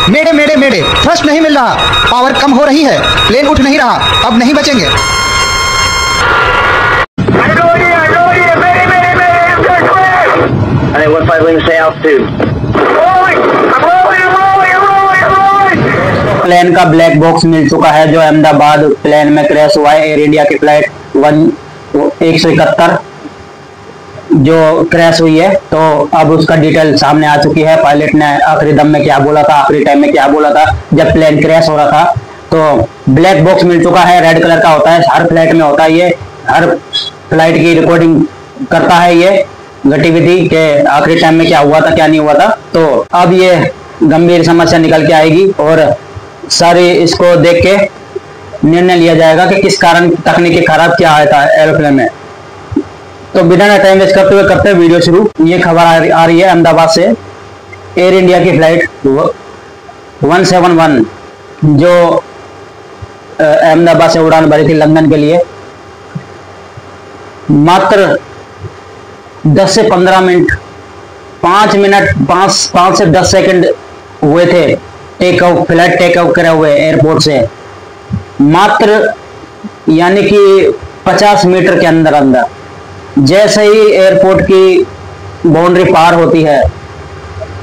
मेडे मेडे मेडे, thrust नहीं मिल रहा, power कम हो रही है, प्लेन उठ नहीं रहा, अब नहीं बचेंगे। प्लेन का ब्लैक बॉक्स मिल चुका है जो अहमदाबाद प्लेन में क्रैश हुआ है। एयर इंडिया की फ्लाइट 171 जो क्रैश हुई है, तो अब उसका डिटेल सामने आ चुकी है। पायलट ने आखिरी दम में क्या बोला था, आखिरी टाइम में क्या बोला था जब प्लेन क्रैश हो रहा था। तो ब्लैक बॉक्स मिल चुका है, रेड कलर का होता है, हर फ्लाइट में होता है ये, हर फ्लाइट की रिकॉर्डिंग करता है ये गतिविधि के आखिरी टाइम में क्या हुआ था क्या नहीं हुआ था। तो अब ये गंभीर समस्या निकल के आएगी और सारे इसको देख के निर्णय लिया जाएगा कि किस कारण तकनीकी खराब क्या आया था एरोप्लेन में। तो बिना टाइम वेस्ट करते हुए वीडियो शुरू। ये खबर आ रही है अहमदाबाद से। एयर इंडिया की फ्लाइट 171 जो अहमदाबाद से उड़ान भरी थी लंदन के लिए, मात्र 10 से 15 मिनट 5 से 10 सेकंड हुए थे फ्लाइट टेक ऑफ करे हुए एयरपोर्ट से, मात्र यानी कि 50 मीटर के अंदर जैसे ही एयरपोर्ट की बाउंड्री पार होती है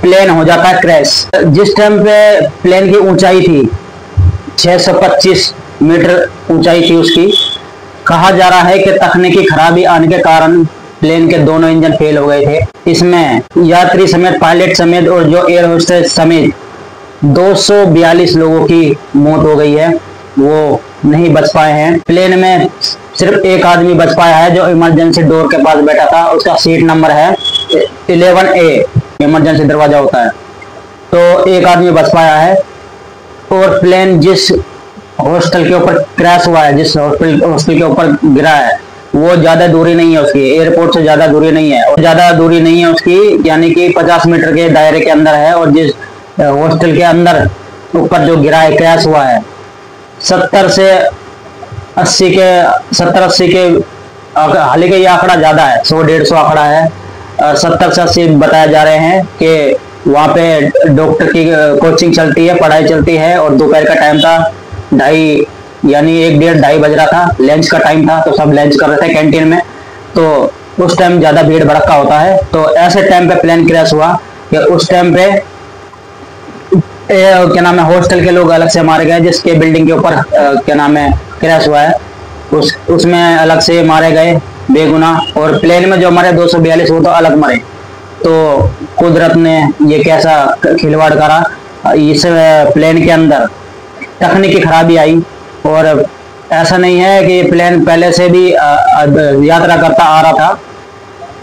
प्लेन हो जाता है क्रैश। जिस टाइम पे प्लेन की ऊंचाई थी 625 मीटर ऊंचाई थी उसकी, कहा जा रहा है कि तकनीकी खराबी आने के कारण प्लेन के दोनों इंजन फेल हो गए थे। इसमें यात्री समेत, पायलट समेत और जो एयर होस्टेस समेत 242 लोगों की मौत हो गई है, वो नहीं बच पाए हैं। प्लेन में सिर्फ एक आदमी बच पाया है जो इमरजेंसी डोर के पास बैठा था, उसका सीट नंबर है 11A, इमरजेंसी दरवाजा होता है, तो एक आदमी बच पाया है। और प्लेन जिस हॉस्टल के ऊपर क्रैश हुआ है, जिस हॉस्टल के ऊपर गिरा है, वो ज्यादा दूरी नहीं है उसकी, एयरपोर्ट से ज्यादा दूरी नहीं है, और ज्यादा दूरी नहीं है उसकी, यानी कि 50 मीटर के दायरे के अंदर है। और जिस हॉस्टल के अंदर ऊपर जो गिरा है, क्रैश हुआ है, 70 से 80 के हालांकि ये आंकड़ा ज्यादा है, 100-150 आंकड़ा है, 70 से 80 बताया जा रहे हैं कि वहाँ पे डॉक्टर की कोचिंग चलती है, पढ़ाई चलती है, और दोपहर का टाइम था, 2:30 यानी 1-1:30 बज रहा था, लंच का टाइम था, तो सब लंच कर रहे थे कैंटीन में, तो उस टाइम ज्यादा भीड़ भड़का होता है। तो ऐसे टाइम पे प्लेन क्रैश हुआ कि उस टाइम पे क्या नाम है, हॉस्टल के लोग अलग से मारे गए, जिसके बिल्डिंग के ऊपर क्या नाम है क्रैश हुआ है, उसमें अलग से मारे गए बेगुनाह, और प्लेन में जो मरे 242 वो तो अलग मरे। तो कुदरत ने ये कैसा खिलवाड़ करा, इस प्लेन के अंदर तकनीकी खराबी आई। और ऐसा नहीं है कि प्लेन पहले से भी यात्रा करता आ रहा था,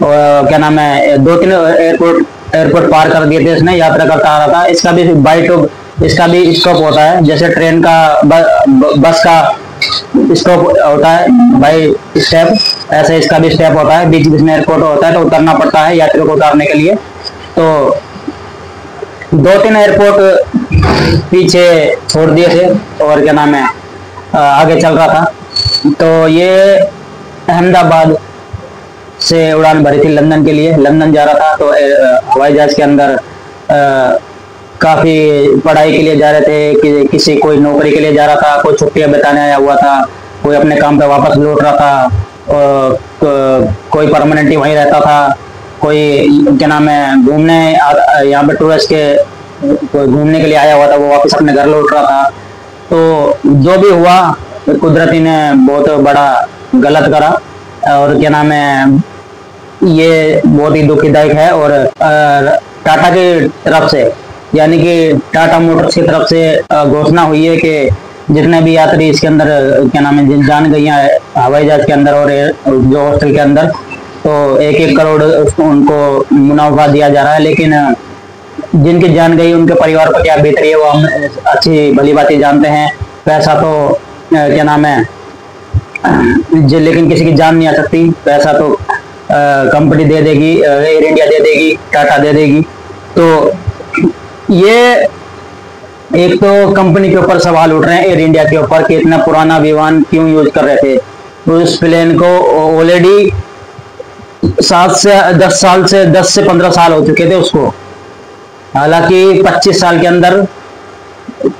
और क्या नाम है 2-3 एयरपोर्ट पार कर दिए थे इसने, यात्रा करता आ रहा था। इसका भी बाई टू इसका भी स्टॉप होता है, जैसे ट्रेन का बस का स्टॉप होता है बाई स्टेप, ऐसे इसका भी स्टेप होता है, बीच बीच में एयरपोर्ट होता है, तो उतरना पड़ता है यात्रियों को उतारने के लिए। तो 2-3 एयरपोर्ट पीछे छोड़ दिए थे और क्या नाम है आगे चल रहा था। तो ये अहमदाबाद से उड़ान भरी थी लंदन के लिए, लंदन जा रहा था, तो हवाई जहाज के अंदर काफी पढ़ाई के लिए जा रहे थे, कि किसी कोई नौकरी के लिए जा रहा था, कोई छुट्टियां बिताने आया हुआ था, कोई अपने काम पे वापस लौट रहा था, और कोई परमानेंटली वहीं रहता था, कोई क्या नाम है घूमने यहाँ पे टूरिस्ट के घूमने के लिए आया हुआ था, वो वापस अपने घर लौट रहा था। तो जो भी हुआ कुदरती ने बहुत बड़ा गलत करा, और क्या नाम है ये बहुत ही दुखदायक है। और टाटा की तरफ से, यानी कि टाटा मोटर्स की तरफ से घोषणा हुई है कि जितने भी यात्री इसके अंदर क्या नाम है जान गई हैं हवाई जहाज के अंदर और जो हॉस्टल के अंदर, तो 1-1 करोड़ उनको मुनाफा दिया जा रहा है। लेकिन जिनकी जान गई उनके परिवार पर क्या बीत रही है वो हम अच्छी भली बात जानते हैं। पैसा तो क्या नाम है लेकिन किसी की जान नहीं आ सकती, पैसा तो कंपनी दे देगी, एयर इंडिया दे देगी, टाटा दे देगी। तो ये एक तो कंपनी के ऊपर सवाल उठ रहे हैं एयर इंडिया के ऊपर कि इतना पुराना विमान क्यों यूज कर रहे थे। तो उस प्लेन को ऑलरेडी 10 से 15 साल हो चुके थे उसको, हालांकि 25 साल के अंदर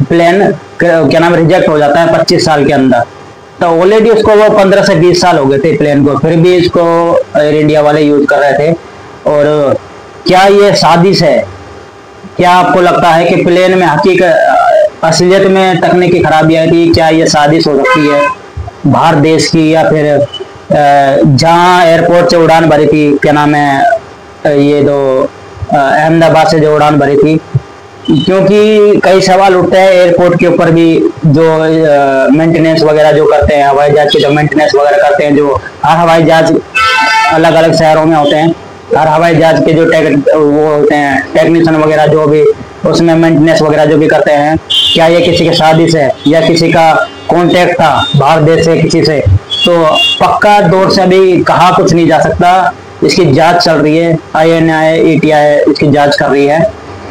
प्लेन क्या नाम रिजेक्ट हो जाता है 25 साल के अंदर। तो ऑलरेडी उसको वो 15 से 20 साल हो गए थे प्लेन को, फिर भी इसको एयर इंडिया वाले यूज कर रहे थे। और क्या ये साजिश है? क्या आपको लगता है कि प्लेन में हकीकत असलियत में तकनीकी खराबियां थी? क्या ये साजिश हो सकती है बाहर देश की, या फिर जहां एयरपोर्ट से उड़ान भरी थी, क्या नाम है ये तो अहमदाबाद से जो उड़ान भरी थी? क्योंकि कई सवाल उठते हैं एयरपोर्ट के ऊपर भी, जो मेंटेनेंस वगैरह जो करते हैं, हवाई जहाज के जो मेंटेनेंस वगैरह करते हैं, जो हर हवाई जहाज अलग अलग शहरों में होते हैं, हर हवाई जहाज के जो वो होते हैं टेक्नीशियन वगैरह जो भी उसमें मेंटेनेंस वगैरह जो भी करते हैं, क्या ये किसी के साजिश है या किसी का कॉन्टेक्ट था बाहर देश से किसी से? तो पक्का दौर से अभी कहा कुछ नहीं जा सकता। इसकी जांच चल रही है, INI ETI इसकी जांच कर रही है,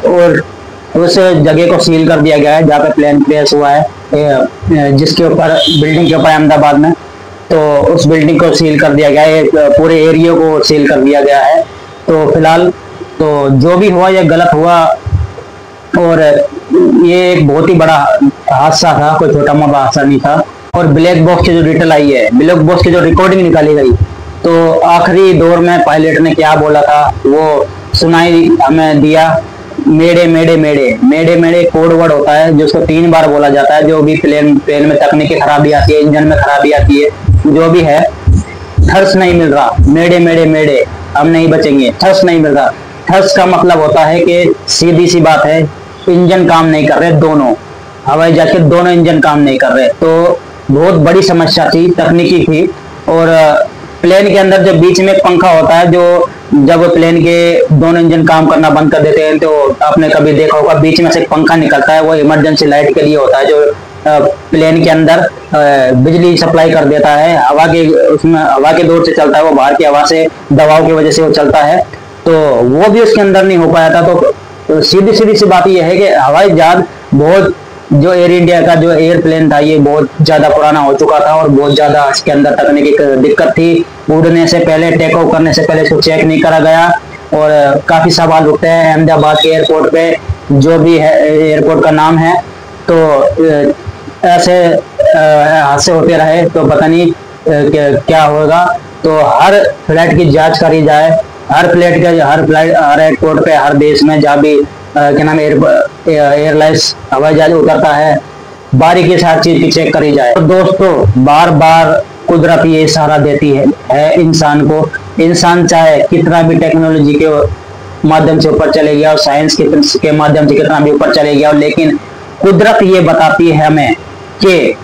और उस जगह को सील कर दिया गया है जहाँ पे प्लेन क्रैश हुआ है, जिसके ऊपर बिल्डिंग के ऊपर अहमदाबाद में, तो उस बिल्डिंग को सील कर दिया गया है, पूरे एरिया को सील कर दिया गया है। तो फिलहाल तो जो भी हुआ ये गलत हुआ, और ये एक बहुत ही बड़ा हादसा था, कोई छोटा मोटा हादसा नहीं था। और ब्लैक बॉक्स की जो डिटेल आई है, ब्लैक बॉक्स की जो रिकॉर्डिंग निकाली गई, तो आखिरी दौर में पायलट ने क्या बोला था वो सुनाई हमें दिया। मेडे मेडे मेडे मेडे मेडे कोड वर्ड होता है जिसको 3 बार बोला जाता है। जो भी प्लेन में तकनीकी खराबी आती है, इंजन में खराबी आती है, जो भी है, थर्स नहीं मिल रहा, मेडे मेडे मेडे, हम नहीं बचेंगे, थर्स नहीं मिल रहा। थर्स का मतलब होता है कि सीधी सी बात है, इंजन काम नहीं कर रहे, दोनों हवाई जहाज के दोनों इंजन काम नहीं कर रहे। तो बहुत बड़ी समस्या थी, तकनीकी थी। और प्लेन के अंदर जो बीच में एक पंखा होता है, जो जब प्लेन के दोनों इंजन काम करना बंद कर देते हैं तो आपने कभी देखा होगा बीच में से एक पंखा निकलता है, वो इमरजेंसी लाइट के लिए होता है, जो प्लेन के अंदर बिजली सप्लाई कर देता है, हवा के उसमें हवा के दौर से चलता है, वो बाहर की हवा से दबाव की वजह से वो चलता है। तो वो भी उसके अंदर नहीं हो पाया था। तो सीधी सीधी सी बात यह है कि हवाई जहाज बहुत, जो एयर इंडिया का जो एयरप्लेन था ये बहुत ज्यादा पुराना हो चुका था, और बहुत ज्यादा इसके अंदर तकनीकी दिक्कत थी। उड़ने से पहले, टेक ऑफ करने से पहले इसको चेक नहीं करा गया, और काफी सवाल उठते हैं अहमदाबाद के एयरपोर्ट पे, जो भी है एयरपोर्ट का नाम है। तो ऐसे हादसे होते रहे तो पता नहीं क्या होगा। तो हर फ्लाइट की जांच करी जाए, हर फ्लाइट हर एयरपोर्ट पे, हर देश में जहाँ भी क्या नाम एयरलाइंस हवाई जहाज उतरता है, बारीकी से हर चीज की चेक करी जाए। तो दोस्तों, बार बार कुदरत ये इशारा देती है इंसान को। इंसान चाहे कितना भी टेक्नोलॉजी के माध्यम से ऊपर चले गया और साइंस के माध्यम से कितना भी ऊपर चले गया, लेकिन कुदरत ये बताती है हमें कि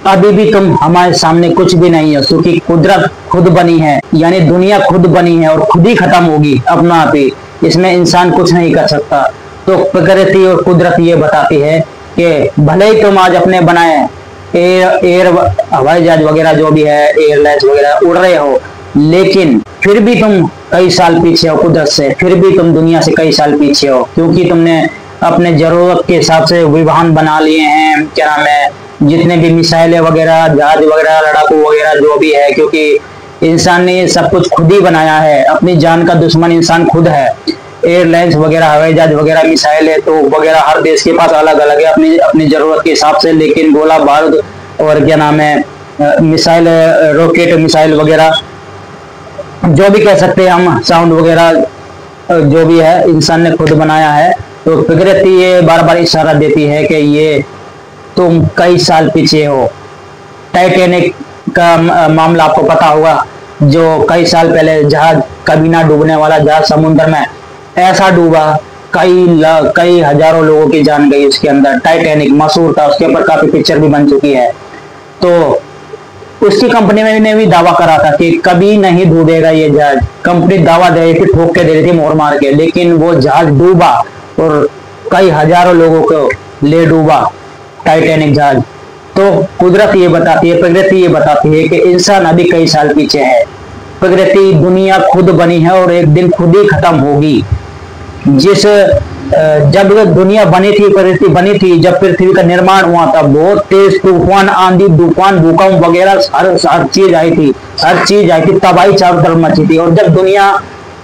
अभी भी तुम हमारे सामने कुछ भी नहीं हो, क्योंकि कुदरत खुद बनी है, यानी दुनिया खुद बनी है और खुद ही खत्म होगी अपना आप ही, इसमें इंसान कुछ नहीं कर सकता। तो प्रकृति और कुदरत ये बताती है कि भले ही तुम आज अपने बनाए एयर हवाई जहाज वगैरह जो भी है, एयरलाइंस वगैरह उड़ रहे हो, लेकिन फिर भी तुम कई साल पीछे हो कुदरत से, फिर भी तुम दुनिया से कई साल पीछे हो, क्योंकि तुमने अपने जरूरत के हिसाब से विमान बना लिए हैं, क्या नाम है, जितने भी मिसाइलें वगैरह, जहाज वगैरह, लड़ाकू वगैरह जो भी है, क्योंकि इंसान ने सब कुछ खुद ही बनाया है। अपनी जान का दुश्मन इंसान खुद है। एयरलाइंस वगैरह, हवाई जहाज वगैरह, मिसाइलें तो वगैरह हर देश के पास अलग अलग है अपनी अपनी जरूरत के हिसाब से, लेकिन गोला बारूद और क्या नाम है मिसाइल, रॉकेट मिसाइल वगैरह जो भी कह सकते हैं हम, साउंड वगैरह जो भी है इंसान ने खुद बनाया है। तो प्रकृति ये बार बार इशारा देती है कि ये तुम कई साल पीछे हो। टाइटैनिक का मामला आपको पता होगा, जो कई साल पहले जहाज, कभी ना डूबने वाला जहाज समुद्र में ऐसा डूबा, कई हजारों लोगों की जान गई उसके अंदर। टाइटैनिक मशहूर था, उसके ऊपर काफी पिक्चर भी बन चुकी है। तो उसकी कंपनी में ने भी दावा करा था कि कभी नहीं डूबेगा ये जहाज। कंपनी दावा दे रही थी, ठोक के दे रही थी, मोहर मार के, लेकिन वो जहाज डूबा और कई हजारों लोगों को ले डूबा टाइटैनिक जहाज। तो कुदरत ये बताती है, प्रकृति ये बताती है कि इंसान अभी कई साल पीछे है। प्रकृति, दुनिया खुद बनी है और एक दिन खुद ही खत्म होगी। जब दुनिया बनी थी, प्रकृति बनी थी, जब पृथ्वी का निर्माण हुआ था, बहुत तेज तूफान, आंधी तूफान, भूकंप वगैरह हर चीज आई थी, तबाही चारों तरफ मची थी। और जब दुनिया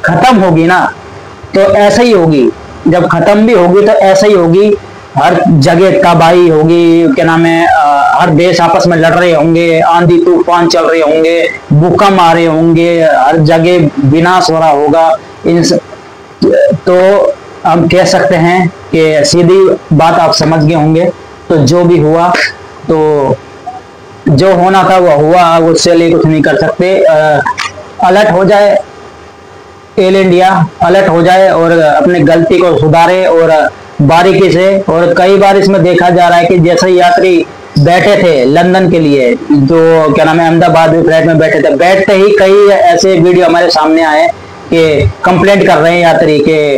खत्म होगी ना, तो ऐसा ही होगी। जब खत्म भी होगी तो ऐसा ही होगी हर जगह तबाही होगी, क्या नाम है, हर देश आपस में लड़ रहे होंगे, आंधी तूफान चल रहे होंगे, भूकंप आ रहे होंगे, हर जगह विनाश हो रहा होगा। तो हम कह सकते हैं कि सीधी बात आप समझ गए होंगे। तो जो भी हुआ, तो जो होना था वो हुआ, उससे लिए कुछ नहीं कर सकते। अलर्ट हो जाए एयर इंडिया, अलर्ट हो जाए और अपनी गलती को सुधारे और बारीकी से। और कई बार इसमें देखा जा रहा है कि जैसे यात्री बैठे थे लंदन के लिए, जो क्या नाम है अहमदाबाद में फ्लाइट में बैठे थे, बैठते ही कई ऐसे वीडियो हमारे सामने आए कि कंप्लेंट कर रहे हैं यात्री के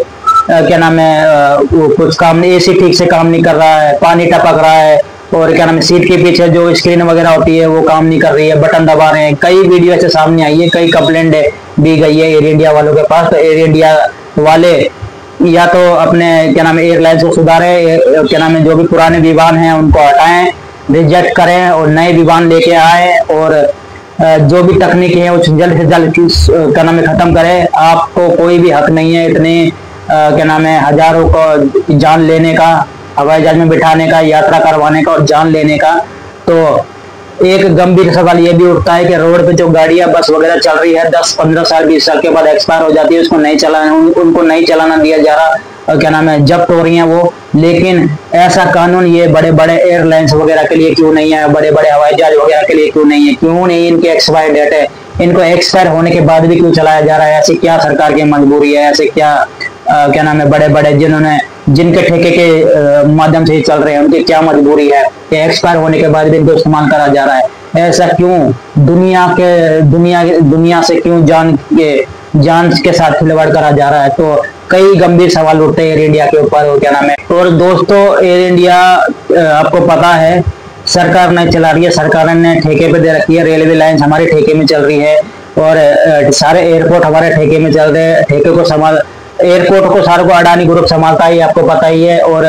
क्या नाम है वो कुछ काम नहीं, एसी ठीक से काम नहीं कर रहा है, पानी टपक रहा है, और क्या नाम है सीट के पीछे जो स्क्रीन वगैरह होती है वो काम नहीं कर रही है, बटन दबा रहे हैं। कई वीडियो ऐसे सामने आई है, कई कंप्लेंट दी गई है एयर इंडिया वालों के पास। तो एयर इंडिया वाले या तो अपने क्या नाम है एयरलाइंस को सुधारे, क्या नाम है जो भी पुराने विमान हैं उनको हटाएं, रिजेक्ट करें और नए विमान लेके आए, और जो भी तकनीकी है उस जल्द से जल्द क्या नाम है खत्म करें। आपको कोई भी हक नहीं है इतने क्या नाम है हजारों को जान लेने का, हवाई जहाज में बिठाने का, यात्रा करवाने का और जान लेने का। तो एक गंभीर सवाल ये भी उठता है कि रोड पे जो गाड़ियां बस वगैरह चल रही है 10-15 साल 20 साल के बाद एक्सपायर हो जाती है, उसको नहीं चलाना, उनको नहीं चलाना दिया जा रहा, और क्या नाम है जब्त हो रही हैं वो। लेकिन ऐसा कानून ये बड़े बड़े एयरलाइंस वगैरह के लिए क्यों नहीं है, बड़े बड़े हवाई जहाज वगैरह के लिए क्यों नहीं है? क्यों नहीं इनकी एक्सपायर डेट है, इनको एक्सपायर होने के बाद भी क्यों चलाया जा रहा है? ऐसी क्या सरकार की मजबूरी है? ऐसे क्या क्या नाम है बड़े बड़े जिनके ठेके के माध्यम से चल रहे हैं उनकी क्या मजबूरी है कि एक्सपायर होने के बाद भी इनको इस्तेमाल करा जा रहा है? ऐसा क्यों? दुनिया से क्यों जान के साथ खिलवाड़ करा जा रहा है? तो कई गंभीर सवाल उठते हैं एयर इंडिया के ऊपर, और क्या नाम है। और दोस्तों एयर इंडिया आपको पता है सरकार नहीं चला रही है, सरकार ने ठेके पे दे रखी है, रेलवे लाइन्स हमारे ठेके में चल रही है, और सारे एयरपोर्ट हमारे ठेके में चल रहे हैं। ठेके को एयरपोर्ट को सारे को अडानी ग्रुप संभालता ही आपको पता ही है। और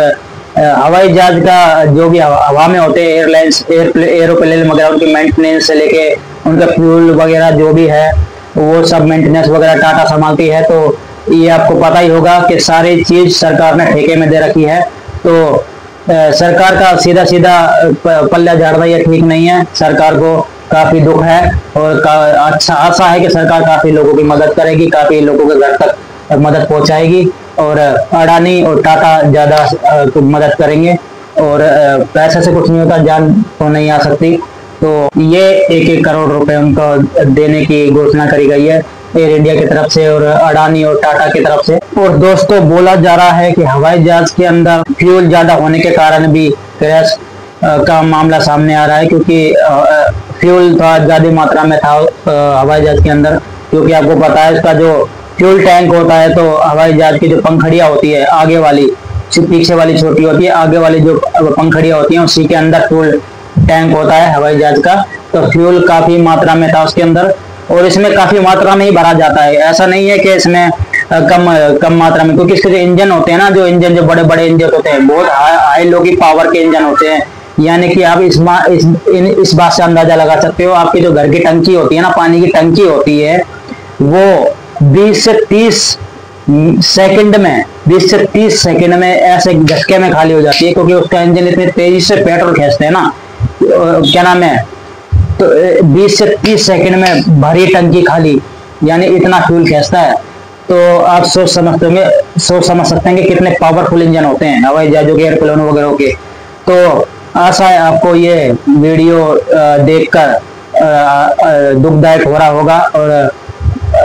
हवाई जहाज का जो भी हवा में होते हैं एयरलाइंस एरोप्लेन वगैरह, उनकी मेंटेनेंस से लेके उनका फ्यूल वगैरह जो भी है वो सब मेंटेनेंस वगैरह टाटा संभालती है। तो ये आपको पता ही होगा कि सारी चीज सरकार ने ठेके में दे रखी है। तो सरकार का सीधा सीधा पल्ला झाड़ना ये ठीक नहीं है। सरकार को काफी दुख है और अच्छा आशा है कि सरकार काफी लोगों की मदद करेगी, काफी लोगों के घर तक मदद पहुंचाएगी, और अडानी और टाटा ज्यादा मदद करेंगे। और पैसे से कुछ नहीं होता, जान तो नहीं आ सकती। तो ये 1-1 करोड़ रुपए उनको देने की घोषणा करी गई है एयर इंडिया की तरफ से और अडानी और टाटा की तरफ से। और दोस्तों बोला जा रहा है कि हवाई जहाज के अंदर फ्यूल ज्यादा होने के कारण भी क्रैश का मामला सामने आ रहा है, क्योंकि फ्यूल थोड़ा ज्यादा मात्रा में था हवाई जहाज के अंदर। क्योंकि आपको पता है इसका जो फ्यूल टैंक होता है, तो हवाई जहाज की जो पंखड़ियां होती है आगे वाली, पीछे वाली छोटी होती है, आगे वाली जो पंखड़ियां होती हैं उसी के अंदर फ्यूल टैंक होता है हवाई जहाज का। तो फ्यूल काफी मात्रा में था उसके अंदर, और इसमें काफी मात्रा में ही भरा जाता है। ऐसा नहीं है कि इसमें कम मात्रा में, क्योंकि इसके जो इंजन होते हैं ना, जो बड़े बड़े इंजन होते हैं, बहुत हाई लो की पावर के इंजन होते हैं। यानी कि आप इस बात से अंदाजा लगा सकते हो, आपकी जो घर की टंकी होती है ना, पानी की टंकी होती है, वो 20 से 30 सेकंड में ऐसे झटके में खाली हो जाती है, क्योंकि उसका इंजन इतनी तेजी से पेट्रोल खींचते हैं ना, क्या नाम है, तो 20 से 30 सेकंड में भरी टंकी खाली, यानी इतना फ्यूल खींचता है। तो आप सोच समझ सकते हैं कि कितने पावरफुल इंजन होते हैं हवाई जहाजों के, एयरप्लेन वगैरह के। तो आशा है आपको ये वीडियो देखकर दुखदायक हो रहा होगा, और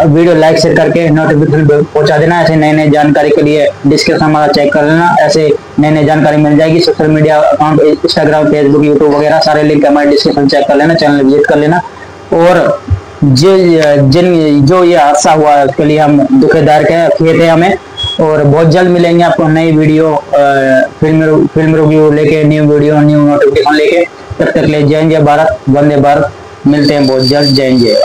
वीडियो लाइक शेयर करके नोटिफिकेशन पहुंचा देना। ऐसे नए नए जानकारी के लिए डिस्क्रिप्शन हमारा चेक कर लेना, ऐसे नए नए जानकारी मिल जाएगी। Social media account Instagram, Facebook, YouTube वगैरह सारे लिंक हमारे डिस्क्रिप्शन चेक कर लेना, चैनल विजिट कर लेना। और जो ये हादसा हुआ उसके लिए हम दुखदायक थे हमें, और बहुत जल्द मिलेंगे आपको नई वीडियो, फिल्म रिव्यू लेके, न्यू वीडियो, न्यू नोटिफिकेशन लेके। तब तक ले जय जय भारत, वंदे भारत। मिलते हैं बहुत जल्द। जय जय।